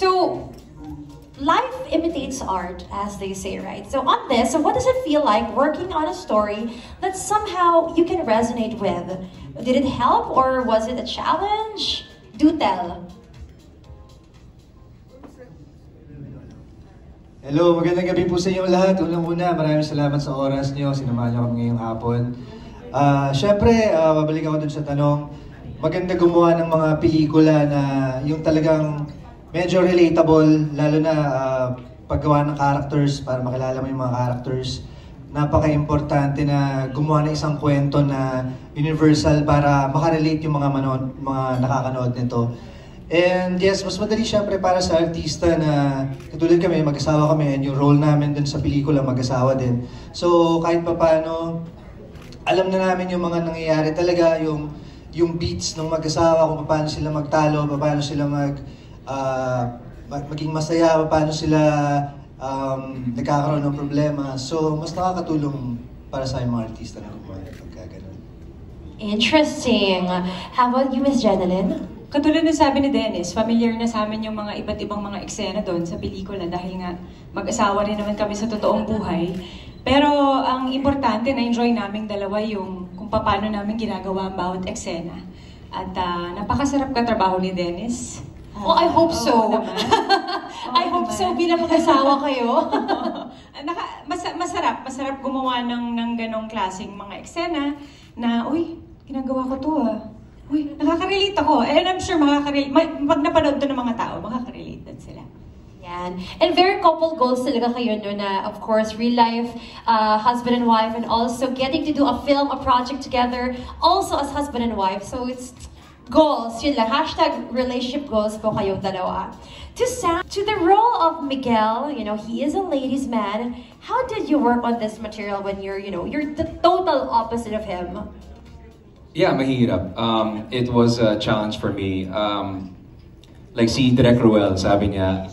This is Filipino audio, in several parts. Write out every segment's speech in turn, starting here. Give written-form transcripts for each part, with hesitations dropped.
So, life imitates art, as they say, right? So on this, so what does it feel like working on a story that somehow you can resonate with? Did it help or was it a challenge? Do tell. Hello, magandang gabi po sa inyo lahat. Unang-una, maraming salamat sa oras niyo. Sinamahan niyo kami ngayong hapon. Siyempre, babalik ako dun sa tanong. Maganda gumawa ng mga pelikula na yung talagang medyo relatable, lalo na paggawa ng characters, para makilala mo yung mga characters. Napaka-importante na gumawa ng isang kwento na universal para makarelate yung mga nakakanood nito. And yes, mas madali siyempre para sa artista na katulad kami, mag-asawa kami, and yung role namin dun sa pelikula, mag-asawa din. So kahit pa paano, alam na namin yung mga nangyayari talaga, yung beats ng mag-asawa, kung paano sila magtalo, paano sila maging masaya, paano sila nagkakaroon ng problema. So mas nakakatulong para sa mga artista na gumawa pagka ganun. Interesting. How about you, Miss Jeneline? Katulad ng sabi ni Dennis, familiar na sa amin yung mga iba't ibang mga eksena doon sa pelikula dahil nga mag-asawa rin naman kami sa totoong buhay. Pero ang importante, na-enjoy naming dalawa yung kung paano namin ginagawa ang bawat eksena. At napakasarap katrabaho ni Dennis. Oh, I hope so. I hope so, bilang mag-asawa kayo. Masarap gumawa ng ganong klaseng mga eksena na, uy, ginagawa ko to Uy, nakaka-relate ako. And I'm sure pag napanood to ng mga tao, makaka-relate din sila. Yan. And very couple goals talaga kayo no, na of course real life husband and wife, and also getting to do a film, a project together, also as husband and wife. So it's goals, yun lang. # relationship goals po kayong dalawa. To the role of Miguel, you know, he is a ladies' man. How did you work on this material when you're the total opposite of him? Yeah, mahirap. It was a challenge for me. Like si Direk Ruel, sabi niya,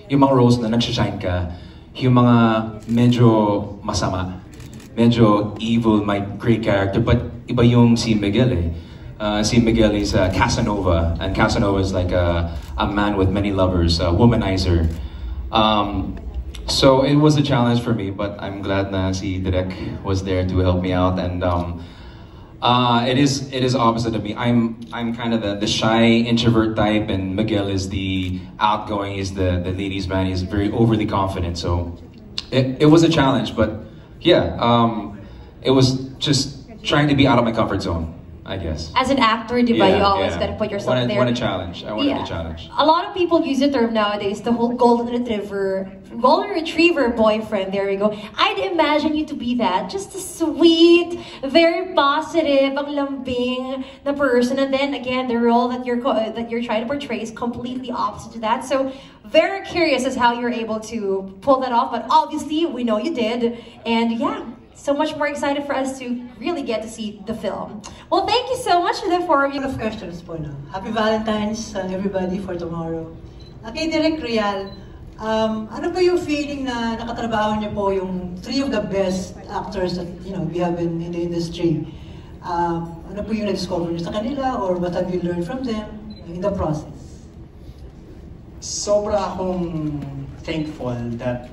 yung mga roles na nagsashine ka, yung mga medyo masama, medyo evil, might great character, but iba yung si Miguel eh. Si Miguel is a Casanova, and Casanova is like a man with many lovers, a womanizer. So it was a challenge for me, but I'm glad na si Direk was there to help me out, and it is opposite of me. I'm kind of the shy introvert type, and Miguel is the outgoing. He's the ladies' man. He's very overly confident. So it was a challenge, but yeah, it was just trying to be out of my comfort zone, I guess. As an actor, diba, you always gotta put yourself there. I want a challenge. I wanted a challenge. A lot of people use the term nowadays, the whole golden retriever boyfriend. There we go. I'd imagine you to be that, just a sweet, very positive, ang lambing na person. And then again, the role that you're trying to portray is completely opposite to that. So very curious as how you're able to pull that off. But obviously, we know you did. And yeah. So much more excited for us to really get to see the film. Well, thank you so much to the four of you. Of questions po, no? Happy Valentine's, everybody, for tomorrow. Kay Direk Real, ano ba yung feeling na nakatrabaho niyo po yung three of the best actors that we have in the industry? Ano po yung na-discover niyo sa kanila, or what have you learned from them in the process? Sobra akong thankful that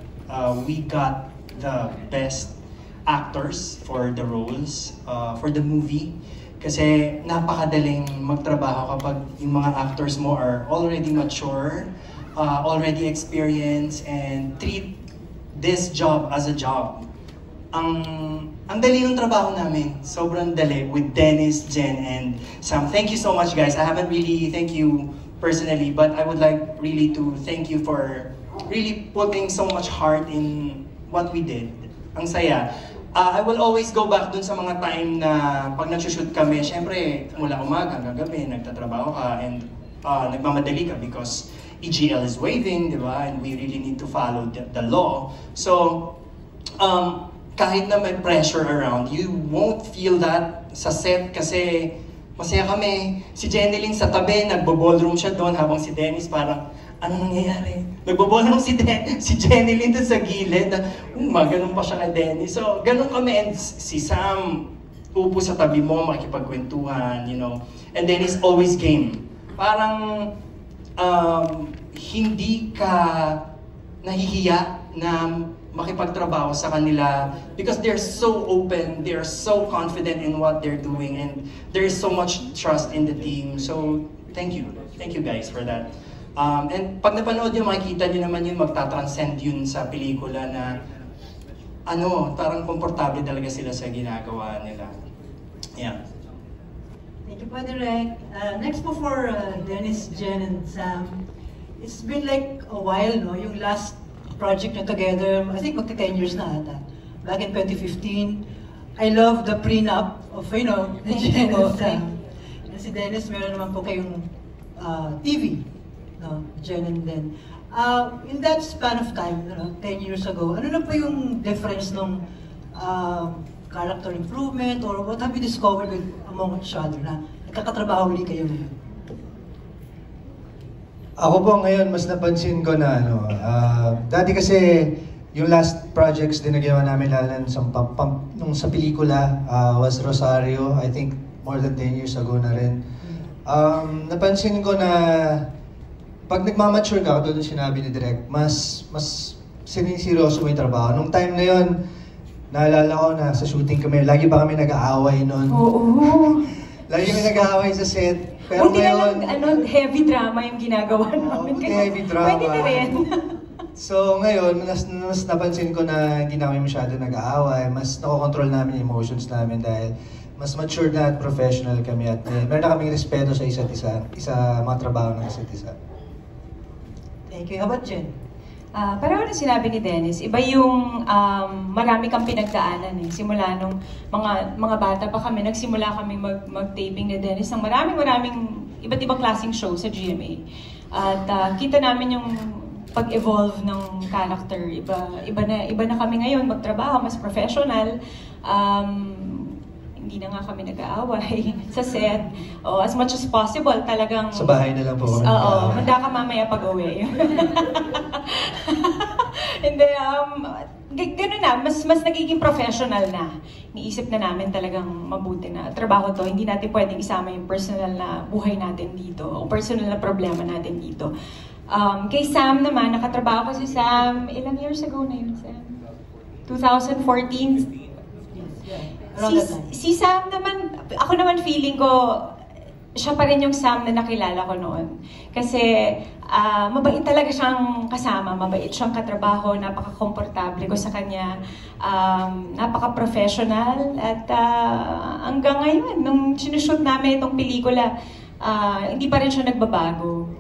we got the best actors for the roles, for the movie. Kasi napakadaling magtrabaho kapag yung mga actors mo are already mature, already experienced, and treat this job as a job. Ang dali ng trabaho namin. Sobrang dali with Dennis, Jen, and Sam. Thank you so much, guys. I haven't really thank you personally, but I would like really to thank you for really putting so much heart in what we did. Ang saya. I will always go back dun sa mga time na pag nag-shoot kami, syempre mula umaga hanggang gabi, nagtatrabaho ka, and nagmamadali ka because EGL is waiting, di ba? And we really need to follow the law. So, kahit na may pressure around, you won't feel that sa set kasi masaya kami. Si Jeneline sa tabi, nagbo-ballroom siya doon habang si Dennis parang, ano nangyayari? Nagbo-ballroom si Jeneline doon sa gilid. Ganun pa siya kay Dennis. So, ganun kami. And si Sam, upo sa tabi mo, makikipagkwentuhan, And Dennis always game. Parang, hindi ka nahihiya na makipagtrabaho sa kanila because they're so open, they're so confident in what they're doing, and there is so much trust in the team. So, thank you guys for that. And pag napanood nyo, makikita nyo naman yun, magta-transcend yun sa pelikula na parang komportable talaga sila sa ginagawa nila. Yeah. Thank you, Padre Rek. Next po for Dennis, Jen, and Sam. It's been like a while, no? Yung last project nyo together, I think magti 10 years na ata. Back in 2015. I love the prenup of, Jen and Sam. And si Dennis, meron naman po kayong TV, no? Jen and Den. In that span of time, 10 years ago, ano na po yung difference ng character improvement, or what have you discovered among each other na nagkakatrabaho ulit kayo ngayon? Ako po ngayon, mas napansin ko na dati kasi yung last projects din na ginawa namin lalo nung sa pelikula was Rosario, I think more than 10 years ago na rin. Napansin ko na pag nagmamature ka, katulad ng sinabi ni Direk, mas siniseryoso mo yung trabaho. Nung time na yun, naalala ko na sa shooting kami, lagi ba kami nag-aaway nun? Oo. Lagi kami nag-aaway sa set. Pero Buti ngayon, na lang, heavy drama yung ginagawa namin. heavy drama. Pwede na rin. So ngayon, mas napansin ko na hindi na kami masyado nag-aaway. Mas nakokontrol namin yung emotions namin dahil mas mature na at professional kami at meron na kaming respeto sa isa't isa, mga trabaho ng isa't isa. Thank you. How about Jen? Pareho na sinabi ni Dennis, iba yung marami kang pinagdaanan eh. Simula nung mga bata pa kami, nagsimula kami mag-taping ni Dennis ng maraming iba't ibang klaseng show sa GMA. At kita namin yung pag-evolve ng character. Iba na kami ngayon magtrabaho, mas professional. Hindi na nga kami nag-aaway sa set. As much as possible, talagang... Sa bahay na lang po kami. Oo, handa ka mamaya pag-uwi. Hindi, gano'n na, mas nagiging professional na. Iniisip na namin talagang mabuti na trabaho to. Hindi natin pwedeng isama yung personal na buhay natin dito, o personal na problema natin dito. Kay Sam naman, nakatrabaho ko si Sam, ilang years ago na yun, Sam? 2014? Si Sam naman, ako naman feeling ko, siya pa rin yung Sam na nakilala ko noon. Kasi mabait talaga siyang kasama, mabait siyang katrabaho, napaka-komportable ko sa kanya, napaka-professional, at hanggang ngayon, nung sinushoot namin itong pelikula, hindi pa rin siya nagbabago.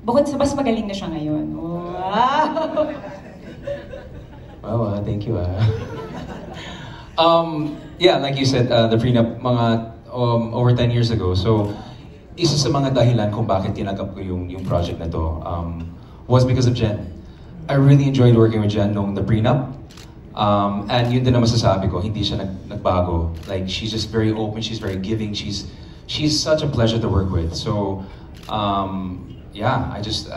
Bukod sa mas magaling na siya ngayon. Wow! Wow, thank you. Yeah, like you said, the prenup, over 10 years ago. So, isa sa mga dahilan kung bakit tinagap ko yung project na to was because of Jen. I really enjoyed working with Jen nung the prenup. And yun din na masasabi ko, hindi siya nagbago. Like, she's just very open, she's very giving, she's such a pleasure to work with. So, yeah, I just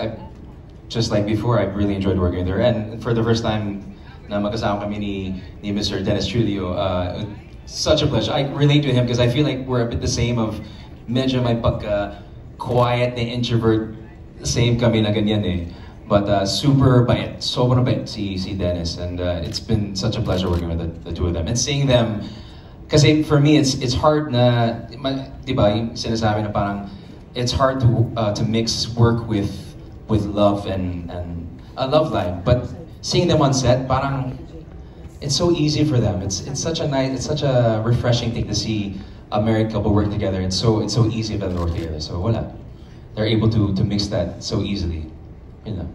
like before, I really enjoyed working with her. And for the first time na magkasama kami ni Mr. Dennis Trujillo, such a pleasure. I relate to him because I feel like we're a bit the same of medyo may pagka-quiet na introvert. Same kami na ganyan eh. But super bait, sobrang bait si Dennis. And it's been such a pleasure working with the two of them. And seeing them, kasi for me, it's hard na, di ba, yung sinasabi na parang, it's hard to mix work with love and a love life. But seeing them on set, parang, it's so easy for them. It's such a refreshing thing to see a married couple work together. It's so easy for them to work together. So wala, they're able to mix that so easily. You know.